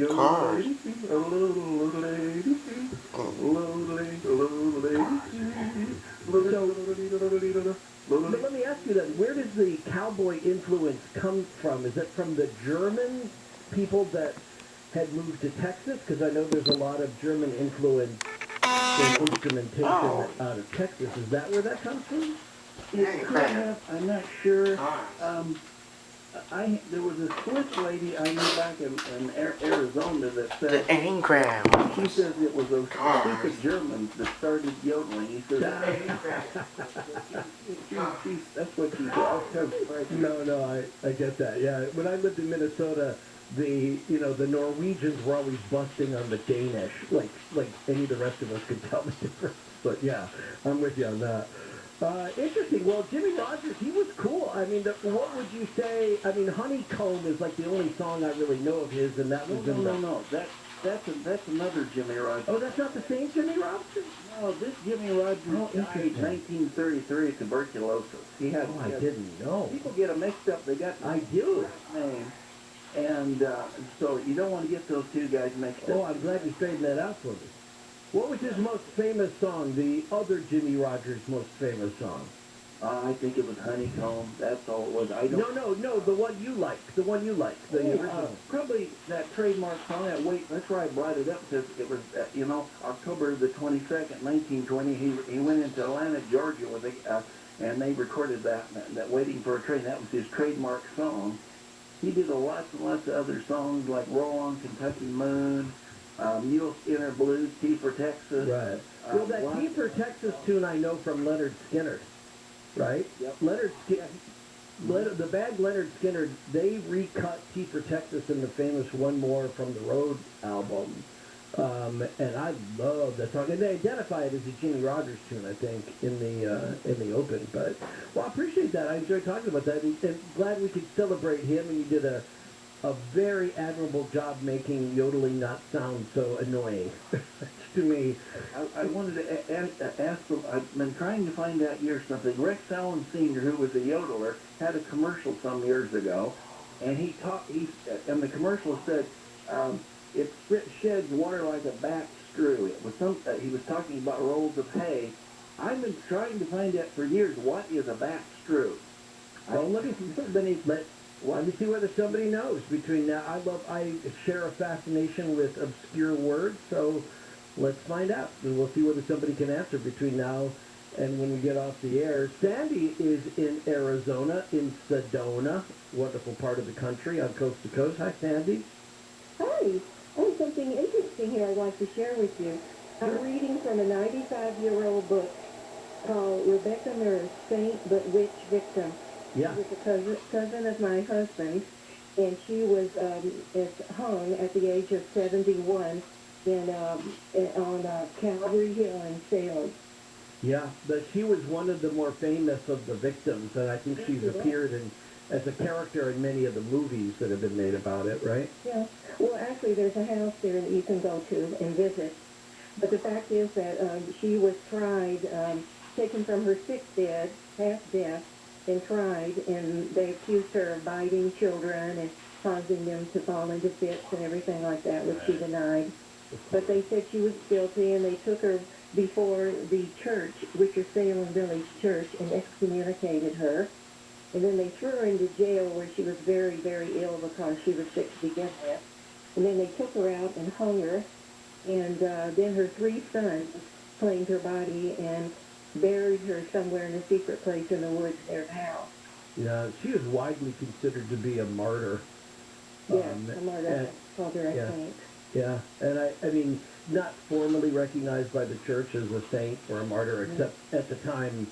Cars. But let me ask you then, where does the cowboy influence come from? Is it from the German people that had moved to Texas? Because I know there's a lot of German influence in instrumentation out of Texas. Is that where that comes from? It could have, I'm not sure. There was a Swiss lady I knew back in Arizona that said, The Engram. she says it was those stupid Germans that started yodeling. He says, that's what she said. No, I get that. Yeah, when I lived in Minnesota, the Norwegians were always busting on the Danish, like any of the rest of us could tell the difference. But yeah, I'm with you on that. Interesting. Well, Jimmy Rogers, he was cool. I mean, what would you say? I mean, Honeycomb is like the only song I really know of his, and that was No. That's another Jimmy Rogers. Oh, that's not the same Jimmy Rogers? No, this Jimmy Rogers died 1933 of tuberculosis. He had. I didn't know. People get them mixed up. They got I do. name, and so you don't want to get those two guys mixed up. Oh, I'm glad you straightened that out for me. What was his most famous song? The other Jimmy Rogers' most famous song? I think it was Honeycomb. That's all it was. I don't. No. The one you like. The one you like. The original. Probably that trademark song. That's why I brought it up because it was, October the 22nd, 1920. He went into Atlanta, Georgia, with and they recorded that "Waiting for a Train." That was his trademark song. He did lots and lots of other songs like "Roll On Kentucky Moon," Mule Skinner Blues, "T for Texas." Right. Well, that "T for Texas" tune I know from Leonard Skinner. Right? Yep. The band Leonard Skinner, they recut T for Texas in the famous One More from the Road album. And I love that song. And they identify it as a Jimmy Rogers tune, I think, in the open. But, well, I appreciate that. I enjoyed talking about that. And glad we could celebrate him. And you did a very admirable job making yodeling not sound so annoying to me. I wanted to ask them, I've been trying to find out here something. Rex Allen Sr., who was a yodeler, had a commercial some years ago, and and the commercial said, it sheds water like a back screw. It was he was talking about rolls of hay. I've been trying to find out for years, what is a back screw? Well, let me see whether somebody knows. Between now, I share a fascination with obscure words, so let's find out. And we'll see whether somebody can answer between now and when we get off the air. Sandy is in Arizona, in Sedona, wonderful part of the country on coast to coast. Hi, Sandy. Hi. I have something interesting here I'd like to share with you. I'm reading from a 95-year-old book called Rebecca Nurse, Saint but Witch Victim. Yeah. She was a cousin of my husband, and she was hung at the age of 71 on Calvary Hill in Salem. Yeah, but she was one of the more famous of the victims, and I think she's appeared as a character in many of the movies that have been made about it, right? Yeah. Well, actually, there's a house there that you can go to and visit. But the fact is that she was tried, taken from her sick bed, half death, and tried, and they accused her of biting children and causing them to fall into fits and everything like that, which she denied. But they said she was guilty, and they took her before the church, Wicker-Salem Village Church, and excommunicated her. And then they threw her into jail where she was very, very ill because she was sick to begin with. And then they took her out and hung her, and then her 3 sons claimed her body and buried her somewhere in a secret place in the woods near the house. Yeah, she is widely considered to be a martyr. Yeah, a martyr. Called her a saint. Yeah, and I mean, not formally recognized by the church as a saint or a martyr, except at the time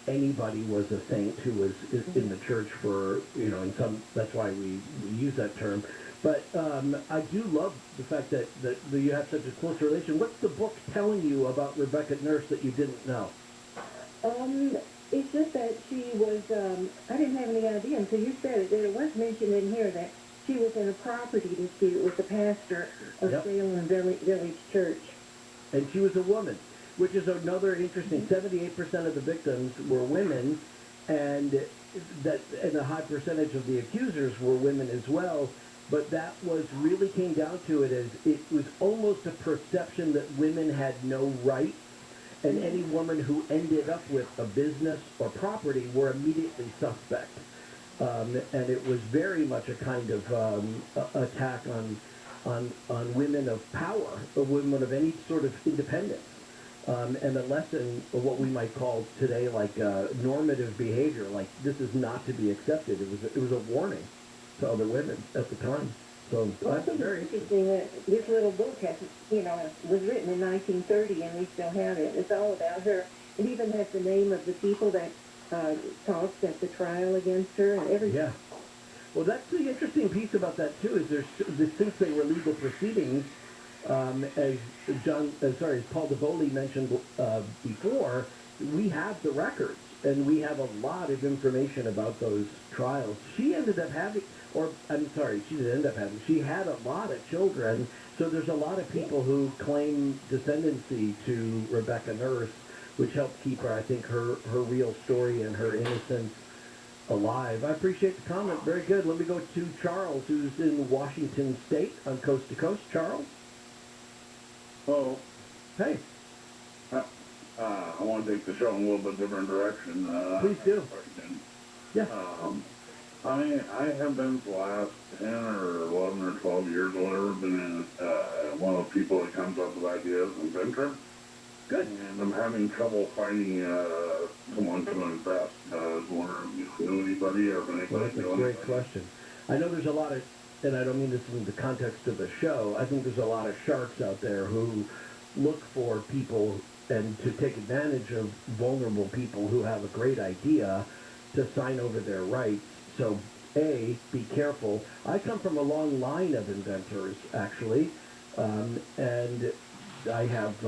anybody was a saint who was in the church for, in some, that's why we use that term. But I do love the fact that you have such a close relation. What's the book telling you about Rebecca Nurse that you didn't know? It's just that she was, I didn't have any idea until you said it, that it was mentioned in here that she was in a property dispute with the pastor of Salem Village Church. And she was a woman, which is another interesting, 78% of the victims were women, and a high percentage of the accusers were women as well. but that was really came down to it as it was almost a perception that women had no right, and any woman who ended up with a business or property were immediately suspect. And it was very much a kind of attack on women of power, or women of any sort of independence. And a lesson of what we might call today like normative behavior, like this is not to be accepted. It was a warning to other women at the time. So Well, I that's think very it's interesting that this little book has, was written in 1930 and we still have it. It's all about her. It even has the name of the people that talked at the trial against her and everything. Yeah. Well, that's the interesting piece about that too. Is since they were legal proceedings, as Paul DeBoli mentioned before, we have the records and we have a lot of information about those trials. She ended up having, she didn't end up having. She had a lot of children, so there's a lot of people who claim descendancy to Rebecca Nurse, which helped keep her, I think, her real story and her innocence alive. I appreciate the comment. Very good. Let me go to Charles, who's in Washington State on Coast to Coast. Charles? Well, Hey. I want to take the show in a little bit different direction. Please do. Yeah. I have been for the last 10 or 11 or 12 years or whatever, been one of the people that comes up with ideas and inventor. Good. And I'm having trouble finding someone to invest. I was wondering if you knew anybody or if anybody Well, that's a knew great anybody. question. I know there's a lot of, and I don't mean this in the context of the show, I think there's a lot of sharks out there who look for people and to take advantage of vulnerable people who have a great idea to sign over their rights. So, A, be careful. I come from a long line of inventors, actually, and I have,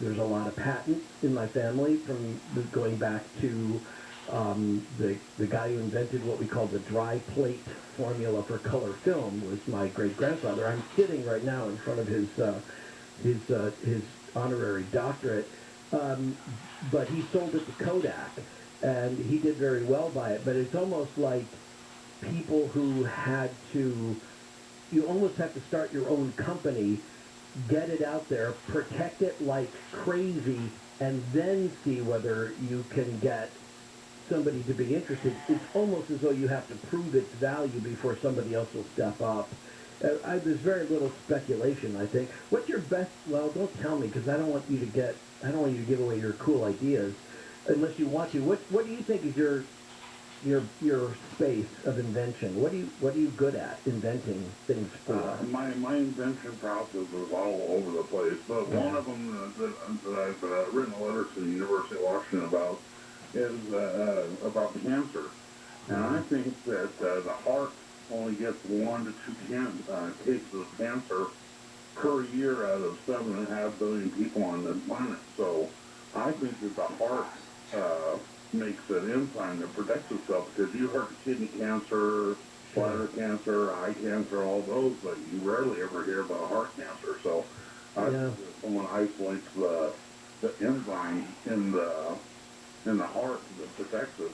there's a lot of patents in my family from going back to the guy who invented what we call the dry plate formula for color film was my great-grandfather. I'm sitting right now in front of his honorary doctorate, but he sold it to Kodak, and he did very well by it. But it's almost like people who had to, you almost have to start your own company, get it out there, protect it like crazy, and then see whether you can get somebody to be interested. It's almost as though you have to prove its value before somebody else will step up. There's very little speculation, I think. What's your best, well, don't tell me, because I don't want you to give away your cool ideas, unless you want to. What do you think is your space of invention? What are you good at inventing things for? My invention process is all over the place, but one of them that I've written a letter to the University of Washington about is about cancer. And I think that the heart only gets 1 to 2 cases of cancer per year out of 7.5 billion people on the planet. So I think that the heart makes an enzyme that protects itself, because you heard kidney cancer, bladder cancer, eye cancer, all those, but you rarely ever hear about heart cancer. So I think if someone isolates the enzyme in the heart that protects it,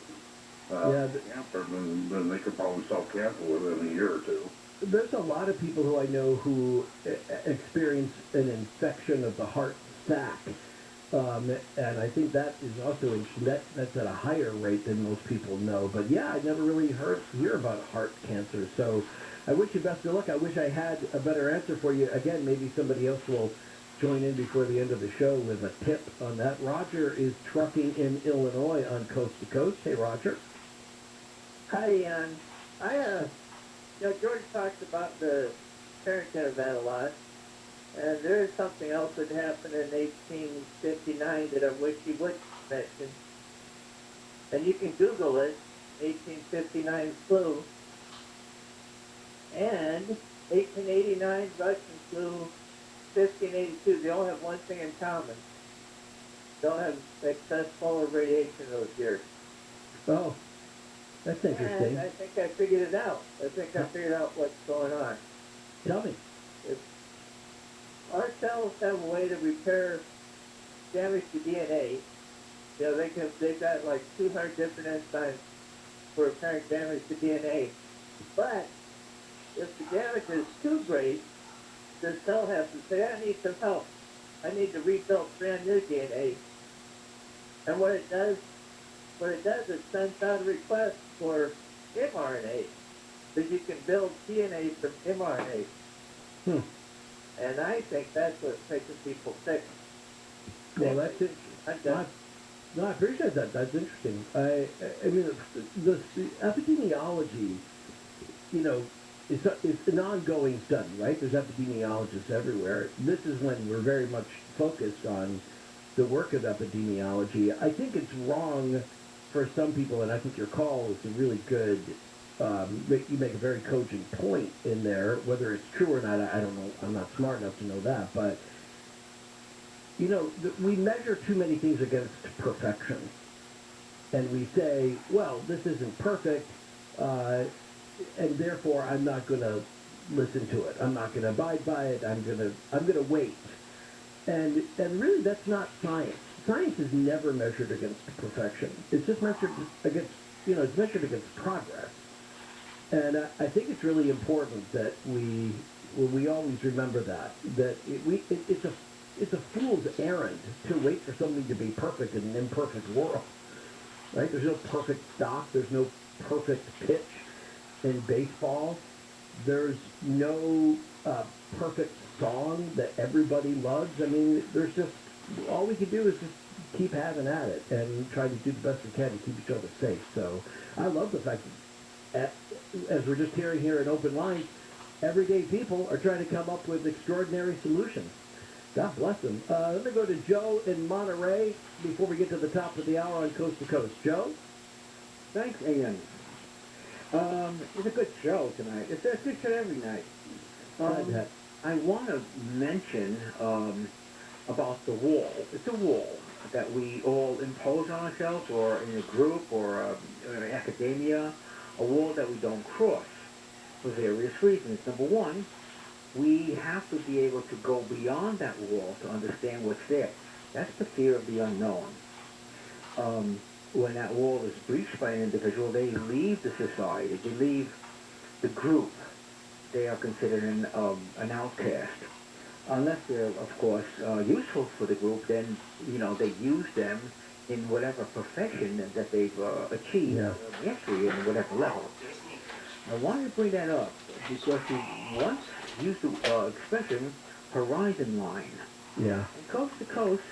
cancer, then they could probably solve cancer within a year or two. There's a lot of people who I know who experience an infection of the heart sac. And I think that is also interesting. That's at a higher rate than most people know. But yeah, I never really hear about heart cancer. So I wish you best of luck. I wish I had a better answer for you. Again, maybe somebody else will join in before the end of the show with a tip on that. Roger is trucking in Illinois on Coast to Coast. Hey, Roger. Hi, Ian. George talked about the parent caravan a lot, and there is something else that happened in 1859 that I wish you would mention. And you can Google it, 1859 flu, and 1889 Russian flu, 1582. They all have one thing in common. They all have excess polar radiation those years. Oh, that's interesting. And I think I figured it out. I think I figured out what's going on. Tell me. Our cells have a way to repair damage to DNA. They've got like 200 different enzymes for repairing damage to DNA. But if the damage is too great, the cell has to say, I need some help. I need to rebuild brand new DNA. And what it does, it sends out a request for mRNA, so you can build DNA from mRNA. Hmm. And I think that's what's making people sick. Well, that's it. I'm done. No, I appreciate that. That's interesting. I mean, the epidemiology, you know, it's an ongoing study, right? There's epidemiologists everywhere. This is when we're very much focused on the work of epidemiology. I think it's wrong for some people, and I think your call is a really good, you make a very cogent point in there. Whether it's true or not, I don't know. I'm not smart enough to know that, but you know, we measure too many things against perfection. And we say, well, this isn't perfect, and therefore I'm not going to listen to it. I'm not going to abide by it. I'm going to wait. And really, that's not science. Science is never measured against perfection. It's just measured against, it's measured against progress. And I think it's really important that we always remember that it's a fool's errand to wait for something to be perfect in an imperfect world, right? There's no perfect stock. There's no perfect pitch in baseball. There's no perfect song that everybody loves. I mean, there's just, all we can do is just keep having at it and try to do the best we can to keep each other safe. So I love the fact that, as we're just hearing here in Open Lines, everyday people are trying to come up with extraordinary solutions. God bless them. Let me go to Joe in Monterey before we get to the top of the hour on Coast to Coast. Joe? Thanks, Ian. It's a good show tonight. It's a good show every night. I want to mention about the wall. It's a wall that we all impose on ourselves, or in a group, or in academia, a wall that we don't cross for various reasons. Number one, we have to be able to go beyond that wall to understand what's there. That's the fear of the unknown. When that wall is breached by an individual, they leave the society, they leave the group. They are considered an outcast. Unless they're, of course, useful for the group, then, they use them in whatever profession that they've achieved, mastery in whatever level. I wanted to bring that up because we once used the expression horizon line. Yeah. And coast to coast,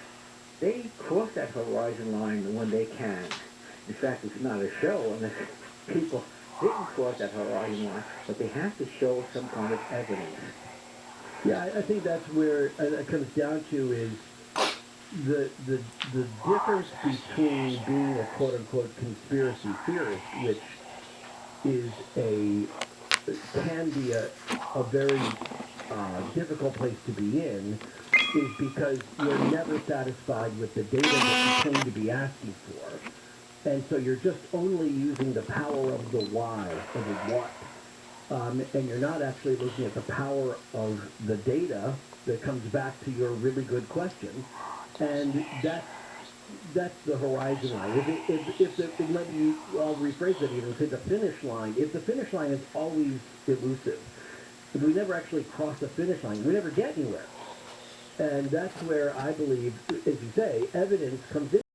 they cross that horizon line when they can. In fact, it's not a show unless people didn't cross that horizon line, but they have to show some kind of evidence. Yeah, I think that's where it comes down to is the difference between being a quote-unquote conspiracy theorist, which is can be a very difficult place to be in, is because you're never satisfied with the data that you claim to be asking for. And so you're just only using the power of the why, of the what. And you're not actually looking at the power of the data that comes back to your really good question. And that's the horizon line. I'll rephrase it even, say the finish line. If the finish line is always elusive, if we never actually cross the finish line, we never get anywhere. And that's where I believe, as you say, evidence comes in.